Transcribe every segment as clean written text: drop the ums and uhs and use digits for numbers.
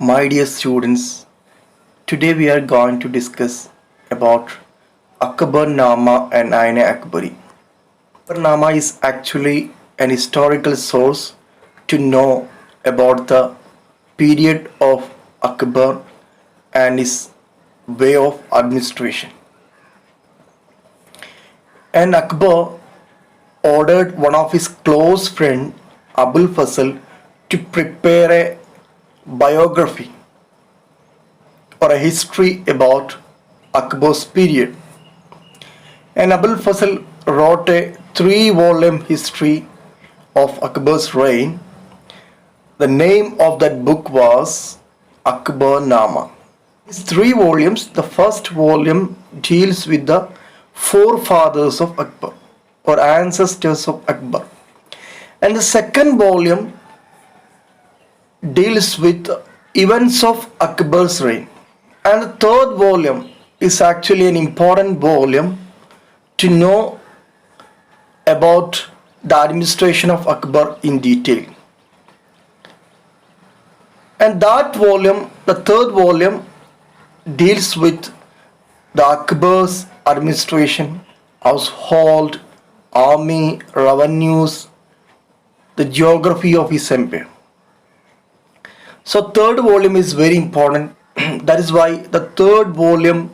My dear students, today we are going to discuss about Akbarnama and Aine Akbari. Akbarnama is actually an historical source to know about the period of Akbar and his way of administration. And Akbar ordered one of his close friend Abul Fasl to prepare a biography or a history about Akbar's period. And Abul Fasl wrote a three-volume history of Akbar's reign. The name of that book was Akbarnama. These three volumes, the first volume deals with the forefathers of Akbar or ancestors of Akbar. And the second volume deals with events of Akbar's reign. And the third volume is actually an important volume to know about the administration of Akbar in detail. And that volume, the third volume, deals with the Akbar's administration, household, army, revenues, the geography of his empire. So third volume is very important. That is why the third volume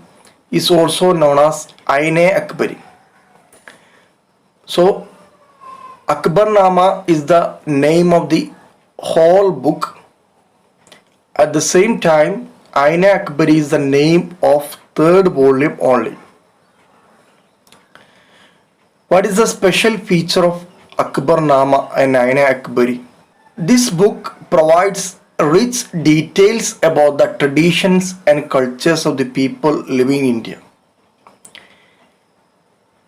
is also known as Aine Akbari. So Akbarnama is the name of the whole book. At the same time, Aine Akbari is the name of third volume only. What is the special feature of Akbarnama and Aine Akbari? This book provides rich details about the traditions and cultures of the people living in India.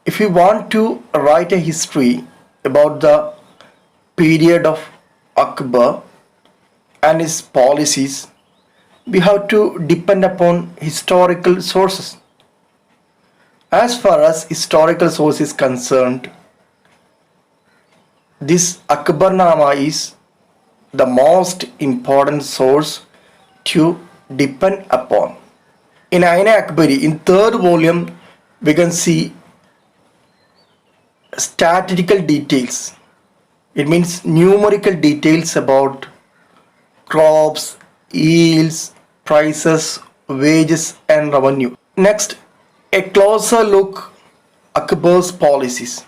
If you want to write a history about the period of Akbar and his policies, we have to depend upon historical sources. As far as historical source is concerned, this Akbarnama is the most important source to depend upon. In Aine Akbari, in third volume, we can see statistical details. It means numerical details about crops, yields, prices, wages and revenue. Next, a closer look Akbar's policies.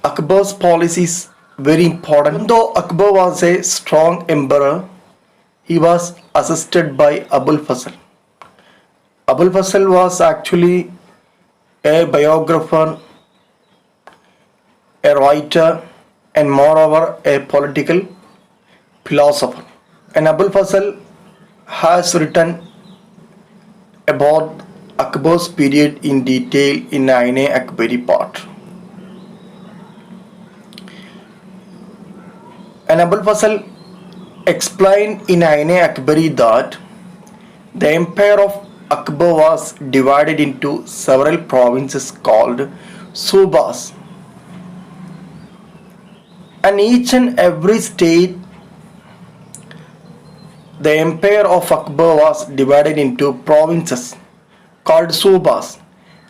Akbar's policies very important. Even though Akbar was a strong emperor, he was assisted by Abul Fasl. Abul Fasl was actually a biographer, a writer, and moreover a political philosopher. And Abul Fasl has written about Akbar's period in detail in Aine Akbari part. And Abul Fasl explained in Aine Akbari that the empire of Akbar was divided into several provinces called Subas. And each and every state, the empire of Akbar was divided into provinces called Subas.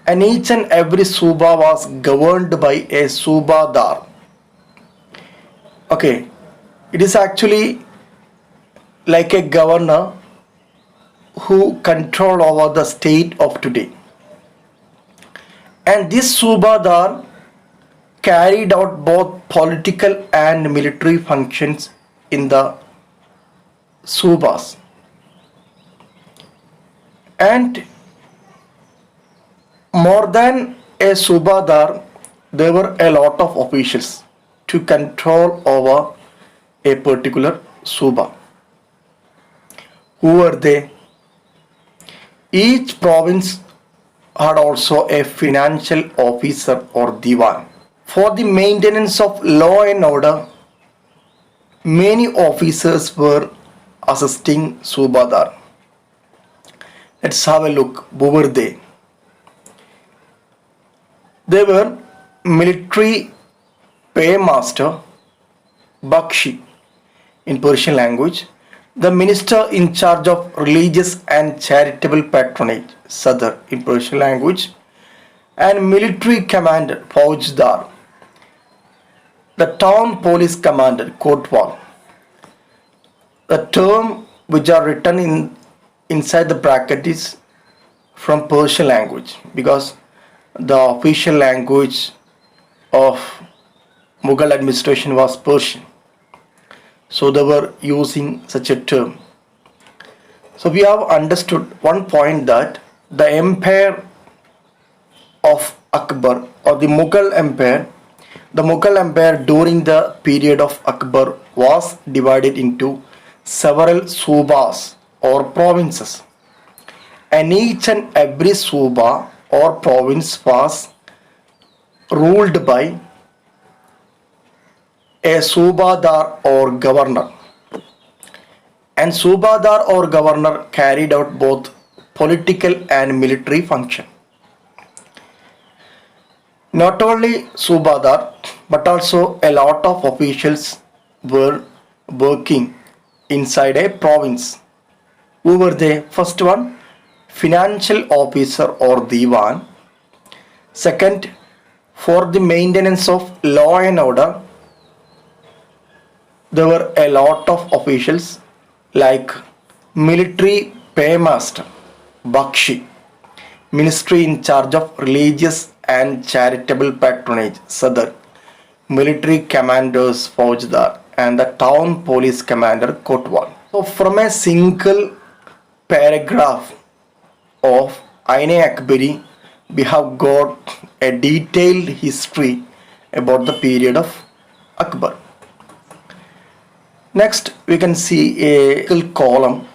And each and every Suba was governed by a Subadar. Okay. It is actually like a governor who control over the state of today. And this Subadar carried out both political and military functions in the Subas. And more than a Subadar, there were a lot of officials to control over a particular Suba. Who were they? Each province had also a financial officer or diwan. For the maintenance of law and order, many officers were assisting Subadar. Let's have a look. Who were they? They were military paymaster, Bakshi in Persian language, The minister in charge of religious and charitable patronage, Sadr in Persian language, and military commander, Faujdar. The town police commander, Kotwal. The term which are written inside the bracket is from Persian language because the official language of Mughal administration was Persian. So they were using such a term. So we have understood one point that the empire of Akbar or the Mughal Empire during the period of Akbar was divided into several subas or provinces, and each and every suba or province was ruled by a subadar or governor, and subadar or governor carried out both political and military function. Not only subadar but also a lot of officials were working inside a province. Who were they? First one, financial officer or diwan. Second, for the maintenance of law and order, there were a lot of officials like military paymaster, Bakshi, ministry in charge of religious and charitable patronage, Sadr, military commanders, Faujdar, and the town police commander, Kotwal. So from a single paragraph of Ain-e-Akbari, we have got a detailed history about the period of Akbar. Next, we can see a column.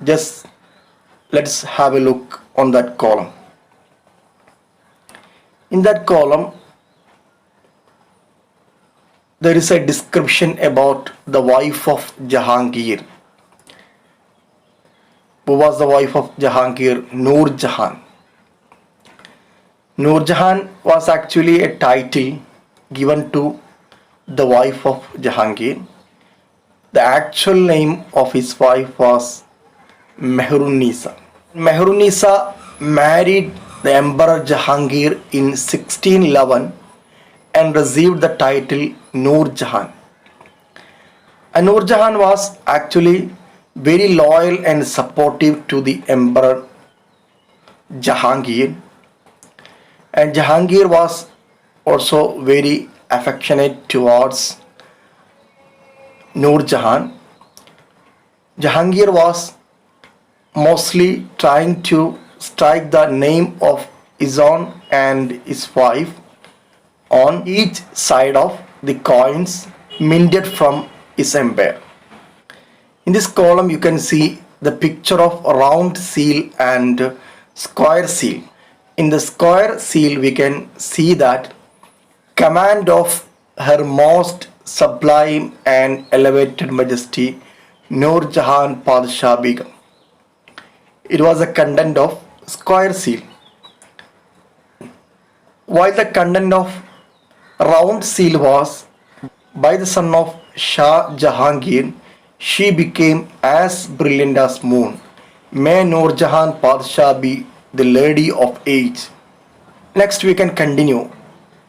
Just let's have a look on that column. In that column, there is a description about the wife of Jahangir. Who was the wife of Jahangir? Noor Jahan. Noor Jahan was actually a title given to the wife of Jahangir. The actual name of his wife was Mehrunisa. Mehrunisa married the Emperor Jahangir in 1611 and received the title Noor Jahan. And Noor Jahan was actually very loyal and supportive to the Emperor Jahangir. And Jahangir was also very affectionate towards Noor Jahan. Jahangir was mostly trying to strike the name of his own and his wife on each side of the coins minted from his empire. In this column you can see the picture of round seal and square seal. In the square seal we can see that command of Her Most Sublime and Elevated Majesty Noor Jahan Padshah Begum. It was the content of square seal. While the content of round seal was by the son of Shah Jahangir, she became as brilliant as moon. May Noor Jahan Padshah be the lady of age. Next we can continue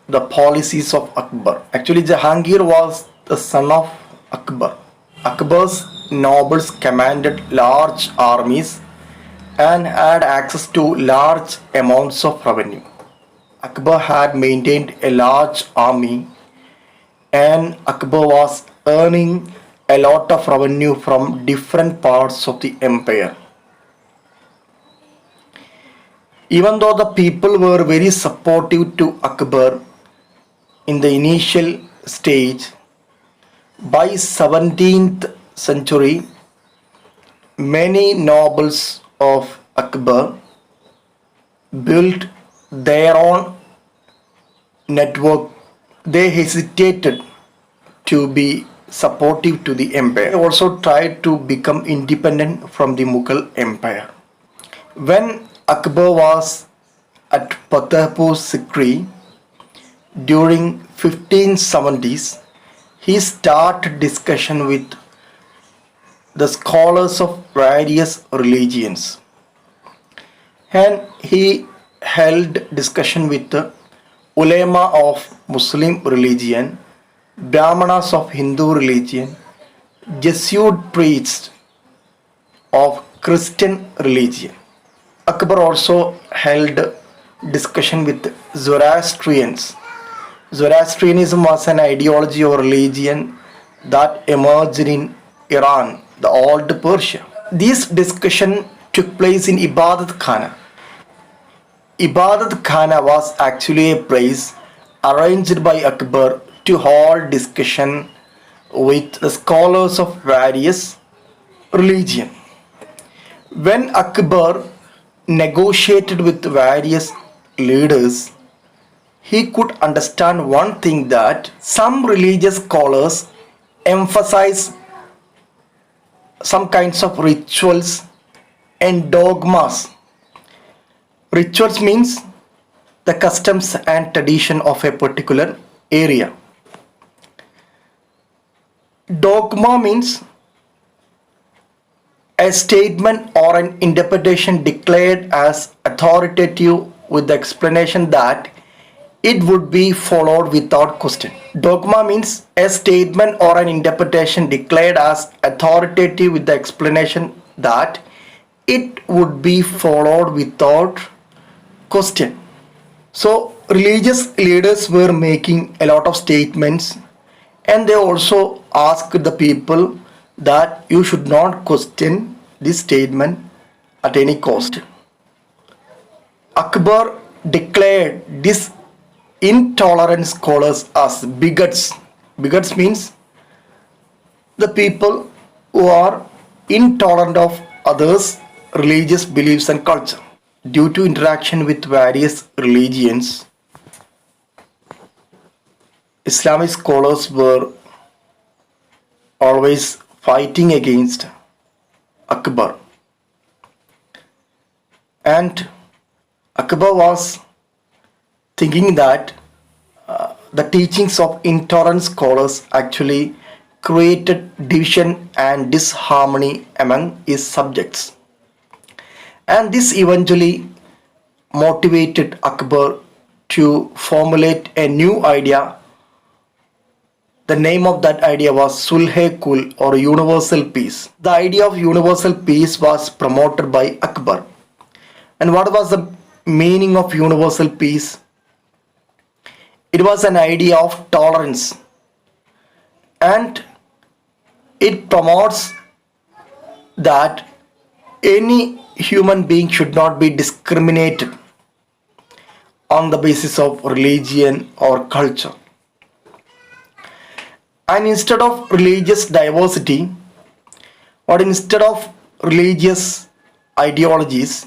the policies of Akbar. Actually Jahangir was the son of Akbar. Akbar's nobles commanded large armies and had access to large amounts of revenue. Akbar had maintained a large army and Akbar was earning a lot of revenue from different parts of the empire. Even though the people were very supportive to Akbar in the initial stage, by 17th century, many nobles of Akbar built their own network. They hesitated to be supportive to the empire. They also tried to become independent from the Mughal Empire. When Akbar was at Fatehpur Sikri during 1570s, he started discussion with the scholars of various religions, and he held discussion with the ulema of Muslim religion, Brahmanas of Hindu religion, Jesuit priests of Christian religion. Akbar also held discussion with Zoroastrians. Zoroastrianism was an ideology or religion that emerged in Iran, the old Persia. This discussion took place in Ibadat Khana. Ibadat Khana was actually a place arranged by Akbar to hold discussion with the scholars of various religion. When Akbar negotiated with various leaders, he could understand one thing, that some religious scholars emphasize some kinds of rituals and dogmas. Rituals means the customs and tradition of a particular area. Dogma means a statement or an interpretation declared as authoritative with the explanation that it would be followed without question. Dogma means a statement or an interpretation declared as authoritative with the explanation that it would be followed without question. So religious leaders were making a lot of statements, and they also asked the people that you should not question this statement at any cost. Akbar declared these intolerant scholars as bigots. Bigots means the people who are intolerant of others' religious beliefs and culture. Due to interaction with various religions, Islamic scholars were always fighting against Akbar. And Akbar was thinking that the teachings of intolerant scholars actually created division and disharmony among his subjects. And this eventually motivated Akbar to formulate a new idea. The name of that idea was Sulh-e-Kul, or universal peace. The idea of universal peace was promoted by Akbar. And what was the meaning of universal peace? It was an idea of tolerance, and it promotes that any human being should not be discriminated on the basis of religion or culture. And instead of religious diversity, or instead of religious ideologies,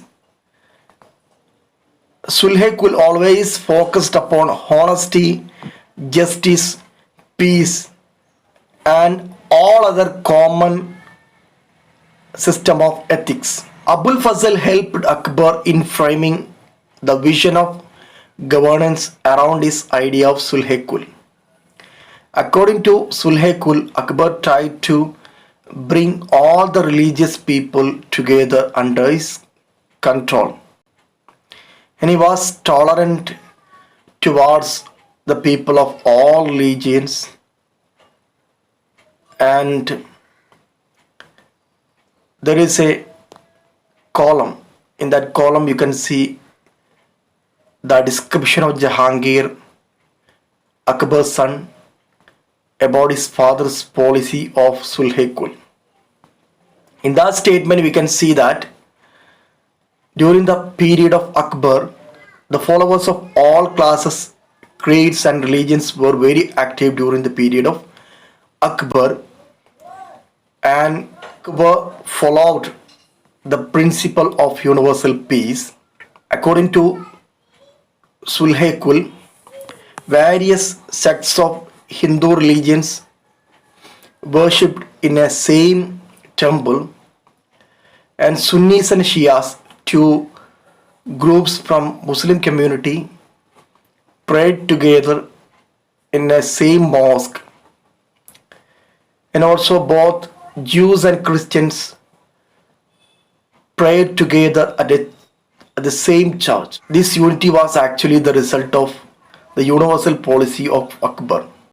Sulh-e-Kul always focused upon honesty, justice, peace, and all other common system of ethics. Abul Fazl helped Akbar in framing the vision of governance around his idea of Sulh-e-Kul. According to Sulh-e-Kul, Akbar tried to bring all the religious people together under his control. And he was tolerant towards the people of all religions, and there is a column. In that column you can see the description of Jahangir, Akbar's son, about his father's policy of Sulh-e-Kul. In that statement we can see that during the period of Akbar, the followers of all classes, creeds and religions were very active during the period of Akbar, and Akbar followed the principle of universal peace. According to Sulh-e-Kul, various sects of Hindu religions worshipped in a same temple, and Sunnis and Shias, two groups from Muslim community, prayed together in a same mosque, and also both Jews and Christians prayed together at the same church. This unity was actually the result of the universal policy of Akbar.